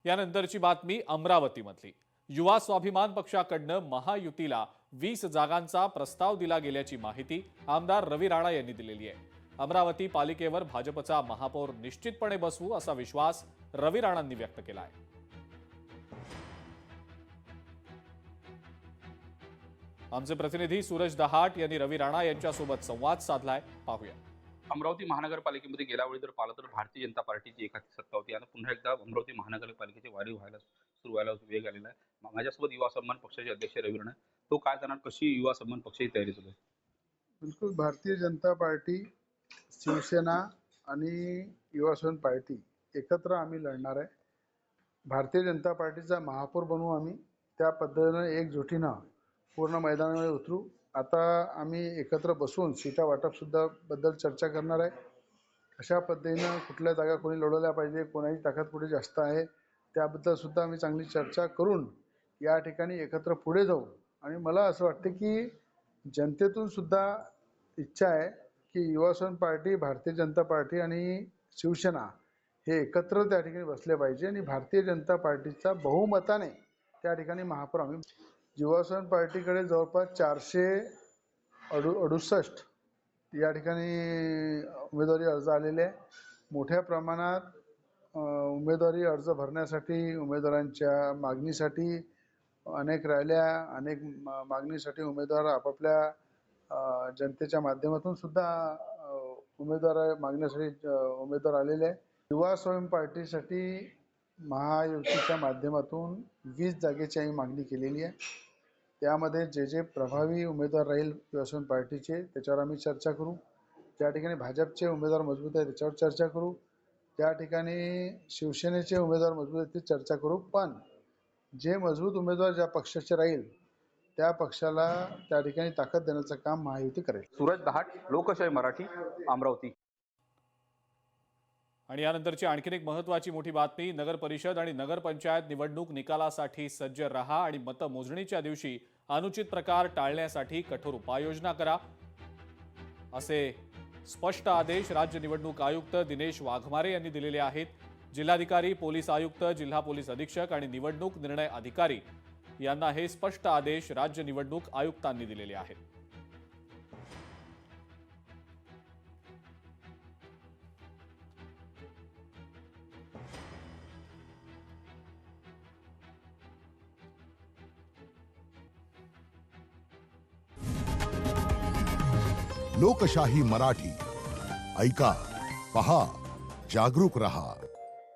यानंतरची बातमी अमरावतीमधली। युवा स्वाभिमान पक्षाकडनं महायुतीला 20 जागांचा प्रस्ताव दिला गेल्याची माहिती आमदार रवी राणा यांनी दिलेली आहे। अमरावती पालिकेवर भाजपचा महापौर निश्चितपणे बसवू असा विश्वास रवी राणांनी व्यक्त केला आहे। आमचे प्रतिनिधी सूरज दहाट यांनी रवी राणा यांच्यासोबत संवाद साधलाय, पाहूया। अमरावती महानगरपालिकेमध्ये गेल्या वेळी जर पाहिलं तर भारतीय जनता पार्टीची एकाची सत्ता होती आणि पुन्हा एकदा अमरावती महानगरपालिकेची वारी सुरू व्हायला वेग आलेला आहे। माझ्यासोबत युवा सन्मान पक्षाचे अध्यक्ष रवी राणा, तो काय जाणार, कशी युवा सन्मान पक्षाची तयारी सुरू आहे? बिलकुल, भारतीय जनता पार्टी, शिवसेना आणि युवा सन्मान पार्टी एकत्र आम्ही लढणार आहे। भारतीय जनता पार्टीचा महापौर बनवू आम्ही, त्या पद्धतीने एकजुटीनं पूर्ण मैदानावर उतरू। आता आम्ही एकत्र बसून सीटा वाटप सुद्धा बद्दल चर्चा करणार आहे। अशा पद्धतीनं कुठल्या जागा कोणी लढवल्या पाहिजे, कोणाची ताकद कुठे जास्त आहे, त्याबद्दल सुद्धा आम्ही चांगली चर्चा करून या ठिकाणी एकत्र पुढे जाऊ। आणि मला असं वाटतं की जनतेतून सुद्धा इच्छा आहे की युवा सन्मान पार्टी, भारतीय जनता पार्टी आणि शिवसेना हे एकत्र त्या ठिकाणी बसले पाहिजे आणि भारतीय जनता पार्टीचा बहुमताने त्या ठिकाणी महापौर आम्ही। युवा सन्मान पार्टीकडे जवळपास 468 या ठिकाणी उमेदवारी अर्ज आलेले आहे। मोठ्या प्रमाणात उमेदवारी अर्ज भरण्यासाठी, उमेदवारांच्या मागणीसाठी अनेक रॅल्या, अनेक मागणीसाठी उमेदवार आपापल्या जनतेच्या माध्यमातून सुद्धा उमेदवार मागण्यासाठी उमेदवार आलेले आहे। युवा सन्मान पार्टीसाठी महायुतीच्या माध्यमातून 20 जागेची आम्ही मागणी केलेली आहे। त्यामध्ये जे जे प्रभावी उमेदवार राहील युवा सन्मान पार्टीचे, त्याच्यावर आम्ही चर्चा करू। ज्या ठिकाणी भाजपचे उमेदवार मजबूत आहे त्याच्यावर चर्चा करू, त्या ठिकाणी शिवसेनेचे उमेदवार मजबूत आहेत ते चर्चा करू। पण जे मजबूत उमेदवार ज्या पक्षाचे राहील त्या पक्षाला त्या ठिकाणी ताकद देण्याचं काम महायुती करेल। सूरज दहाट, लोकशाही मराठी, अमरावती। आणि यानंतरची आणखीन एक महत्त्वाची मोठी बातमी, नगर परिषद आणि नगरपंचायत निवडणूक निकालासाठी सज्ज रहा आणि मतमोजणीच्या दिवशी अनुचित प्रकार टाळण्यासाठी कठोर उपाययोजना करा, असे स्पष्ट आदेश राज्य निवडणूक आयुक्त दिनेश वाघमारे यांनी दिलेले आहेत। जिल्हाधिकारी, पोलीस आयुक्त, जिल्हा पोलीस अधीक्षक आणि निवडणूक निर्णय अधिकारी यांना हे स्पष्ट आदेश राज्य निवडणूक आयुक्तांनी दिलेले आहेत। लोकशाही मराठी, ऐका, पहा, जागरूक रहा।